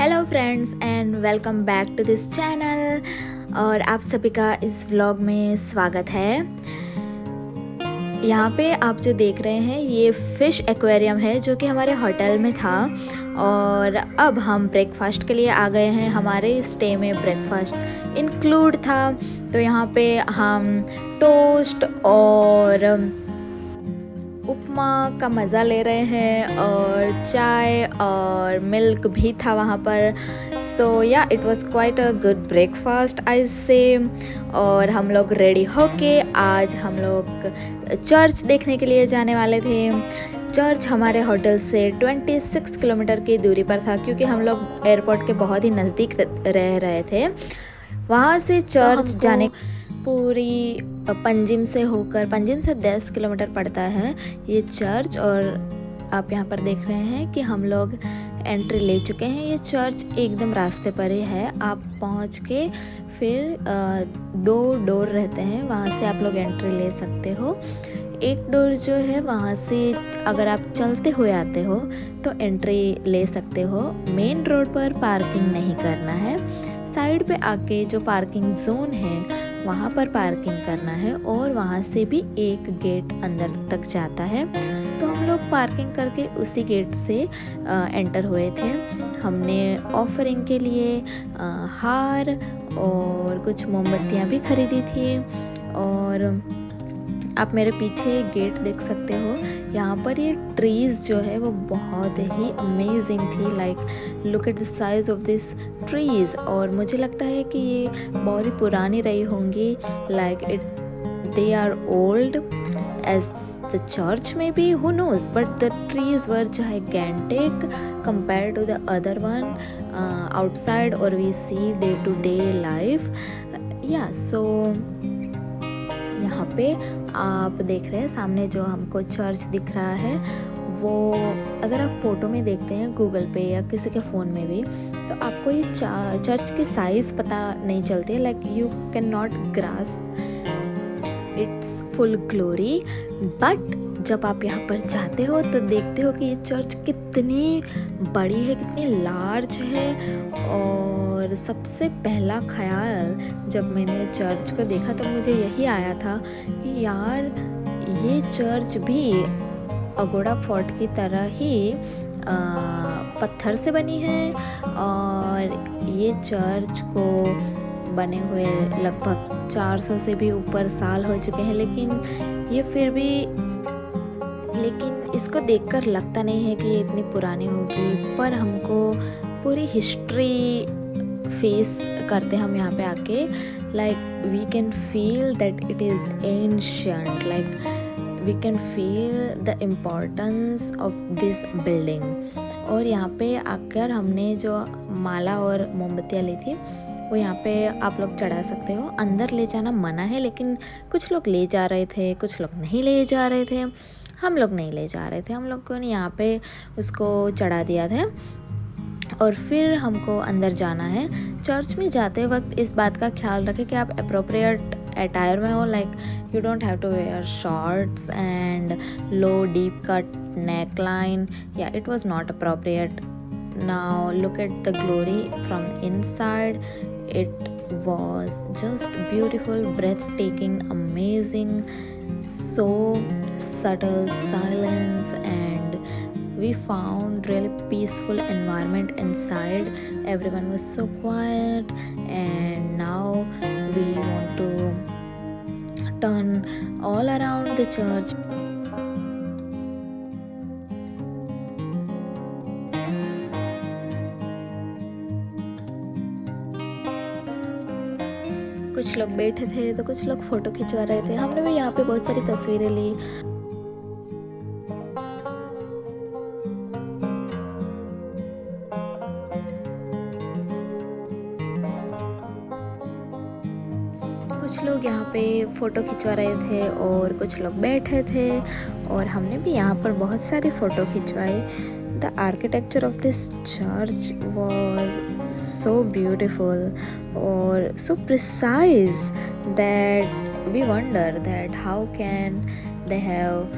Hello friends and welcome back to this channel. और आप सभी का इस व्लॉग में स्वागत है। यहाँ पे आप जो देख रहे हैं ये फ़िश एक्वेरियम है जो कि हमारे होटल में था। और अब हम ब्रेकफास्ट के लिए आ गए हैं। हमारे स्टे में ब्रेकफास्ट इंक्लूड था, तो यहाँ पे हम टोस्ट और उपमा का मज़ा ले रहे हैं और चाय और मिल्क भी था वहाँ पर। सो या it was quite a good breakfast I से। और हम लोग रेडी होके आज हम लोग चर्च देखने के लिए जाने वाले थे। चर्च हमारे होटल से 26 किलोमीटर की दूरी पर था, क्योंकि हम लोग एयरपोर्ट के बहुत ही नज़दीक रह रहे थे। वहाँ से चर्च जाने पूरी पंजिम से होकर, पंजिम से 10 किलोमीटर पड़ता है ये चर्च। और आप यहाँ पर देख रहे हैं कि हम लोग एंट्री ले चुके हैं। ये चर्च एकदम रास्ते पर ही है। आप पहुँच के फिर 2 डोर रहते हैं, वहाँ से आप लोग एंट्री ले सकते हो। एक डोर जो है वहाँ से अगर आप चलते हुए आते हो तो एंट्री ले सकते हो। मेन रोड पर पार्किंग नहीं करना है, साइड पे आके जो पार्किंग जोन है वहाँ पर पार्किंग करना है। और वहाँ से भी एक गेट अंदर तक जाता है, तो हम लोग पार्किंग करके उसी गेट से एंटर हुए थे। हमने ऑफरिंग के लिए हार और कुछ मोमबत्तियाँ भी खरीदी थी। और आप मेरे पीछे गेट देख सकते हो। यहाँ पर ये ट्रीज़ जो है वो बहुत ही अमेजिंग थी। Like look at the size of this trees. और मुझे लगता है कि ये बहुत ही पुरानी रही होंगी। Like they are old as the church may be, who knows, but the trees were gigantic compared to the other one outside or we see day to day life. So यहाँ पे आप देख रहे हैं सामने जो हमको चर्च दिख रहा है, वो अगर आप फ़ोटो में देखते हैं गूगल पे या किसी के फ़ोन में भी, तो आपको ये चर्च की साइज़ पता नहीं चलती है। Like you can not grasp it's full glory. But जब आप यहाँ पर जाते हो तो देखते हो कि ये चर्च कितनी बड़ी है, कितनी लार्ज है। और सबसे पहला ख्याल जब मैंने चर्च को देखा तो मुझे यही आया था कि यार ये चर्च भी अगोड़ा फोर्ट की तरह ही पत्थर से बनी है। और ये चर्च को बने हुए लगभग 400 से भी ऊपर साल हो चुके हैं, लेकिन इसको देखकर लगता नहीं है कि ये इतनी पुरानी होगी। पर हमको पूरी हिस्ट्री फेस करते हम यहाँ पे आके, like we can feel that it is ancient, like we can feel the importance of this building. और यहाँ पे आकर हमने जो माला और मोमबत्तियाँ ली थी वो यहाँ पे आप लोग चढ़ा सकते हो। अंदर ले जाना मना है, लेकिन कुछ लोग ले जा रहे थे, कुछ लोग नहीं ले जा रहे थे। हम लोग नहीं ले जा रहे थे, हम लोग को यहाँ पे उसको चढ़ा दिया था। और फिर हमको अंदर जाना है। चर्च में जाते वक्त इस बात का ख्याल रखें कि आप अप्रोप्रिएट अटायर में हो। Like you don't have to wear shorts and low deep cut neckline. या it was not appropriate. Now look at the glory from inside. It was just beautiful, breathtaking, amazing, so subtle silence, and we found really peaceful environment inside. Everyone was so quiet, and now we want to turn all around the church. कुछ लोग बैठे थे तो कुछ लोग photo खिंचवा रहे थे। हमने भी यहाँ पे बहुत सारी तस्वीरें ली। कुछ लोग यहाँ पे फ़ोटो खिंचवा रहे थे और कुछ लोग बैठे थे, और हमने भी यहाँ पर बहुत सारी photo खिंचवाई। The architecture of this church was so beautiful or so precise that we wonder that how can they have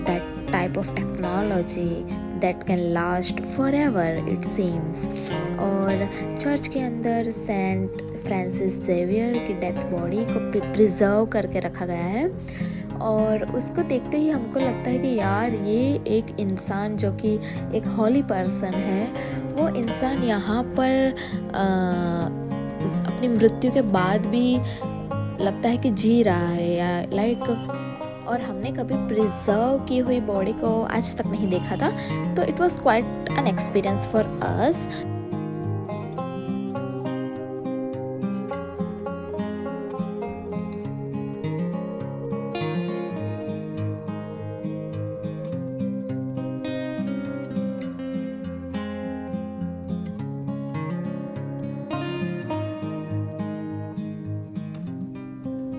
that type of technology that can last for ever it seems. और church के अंदर Saint Francis Xavier की death body को preserve करके रखा गया है, और उसको देखते ही हमको लगता है कि यार ये एक इंसान जो कि एक हॉली पर्सन है, वो इंसान यहाँ पर अपनी मृत्यु के बाद भी लगता है कि जी रहा है, या लाइक और हमने कभी प्रिजर्व की हुई बॉडी को आज तक नहीं देखा था, तो it was quite an experience for us.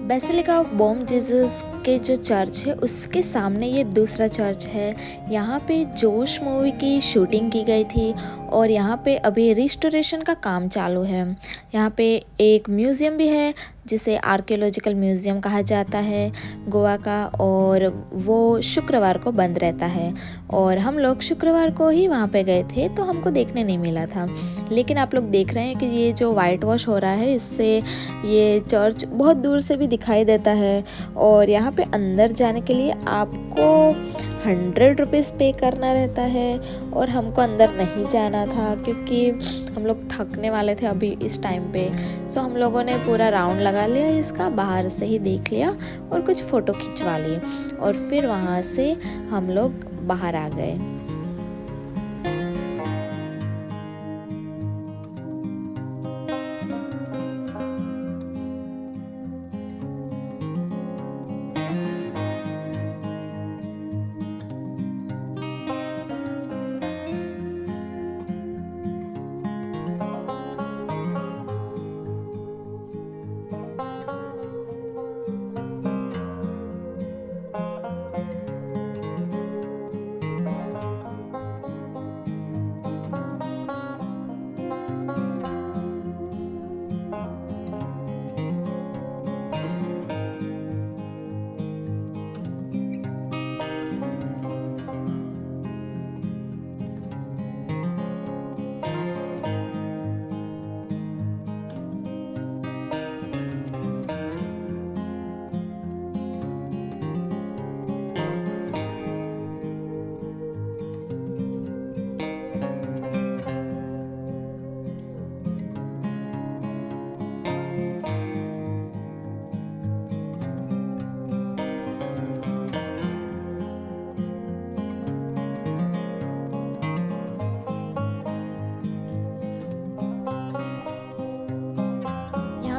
Basilica of Bom Jesus के जो चर्च है उसके सामने ये दूसरा चर्च है। यहाँ पे जोश मूवी की शूटिंग की गई थी, और यहाँ पे अभी रिस्टोरेशन का काम चालू है। यहाँ पे एक म्यूज़ियम भी है जिसे आर्कियोलॉजिकल म्यूज़ियम कहा जाता है गोवा का, और वो शुक्रवार को बंद रहता है। और हम लोग शुक्रवार को ही वहाँ पे गए थे, तो हमको देखने नहीं मिला था। लेकिन आप लोग देख रहे हैं कि ये जो वाइट वॉश हो रहा है, इससे ये चर्च बहुत दूर से भी दिखाई देता है। और यहाँ पे अंदर जाने के लिए आपको 100 रुपीज़ पे करना रहता है, और हमको अंदर नहीं जाना था क्योंकि हम लोग थकने वाले थे अभी इस टाइम पे। सो हम लोगों ने पूरा राउंड लगा लिया इसका, बाहर से ही देख लिया और कुछ फ़ोटो खिंचवा लिए, और फिर वहाँ से हम लोग बाहर आ गए।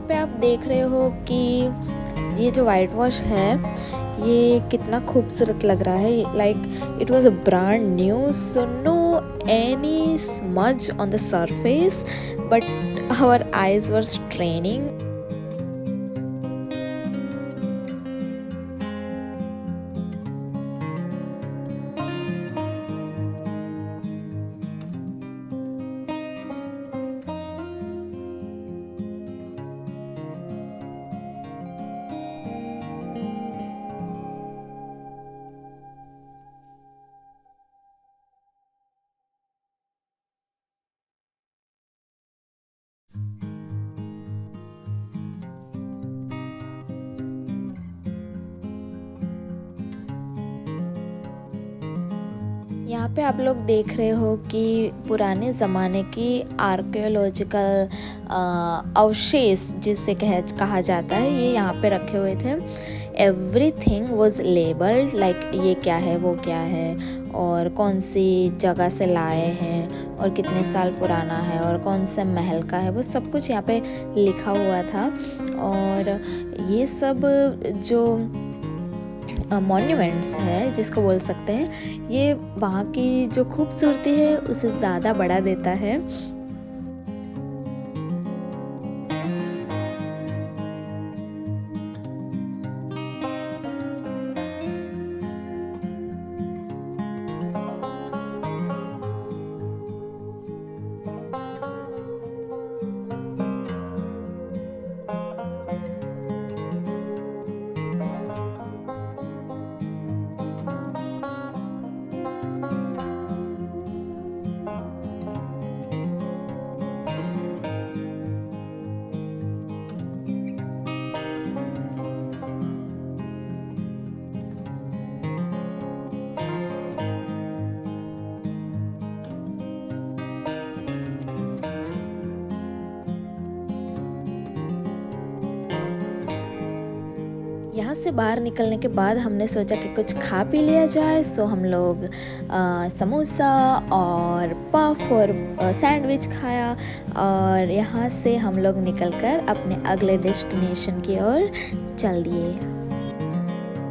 पे आप देख रहे हो कि ये जो वाइट वॉश है ये कितना खूबसूरत लग रहा है। Like it was a brand new, so no any smudge on the surface, but our eyes were straining. यहाँ पे आप लोग देख रहे हो कि पुराने ज़माने की आर्कियोलॉजिकल अवशेष जिसे कहा जाता है, ये यहाँ पे रखे हुए थे। एवरीथिंग वॉज लेबल्ड, लाइक ये क्या है वो क्या है, और कौन सी जगह से लाए हैं, और कितने साल पुराना है, और कौन से महल का है, वो सब कुछ यहाँ पे लिखा हुआ था। और ये सब जो मॉन्यूमेंट्स है जिसको बोल सकते हैं, ये वहाँ की जो खूबसूरती है उसे ज़्यादा बढ़ा देता है। यहाँ से बाहर निकलने के बाद हमने सोचा कि कुछ खा पी लिया जाए। सो हम लोग समोसा और पफ और सैंडविच खाया और यहाँ से हम लोग निकलकर अपने अगले डेस्टिनेशन की ओर चल दिए।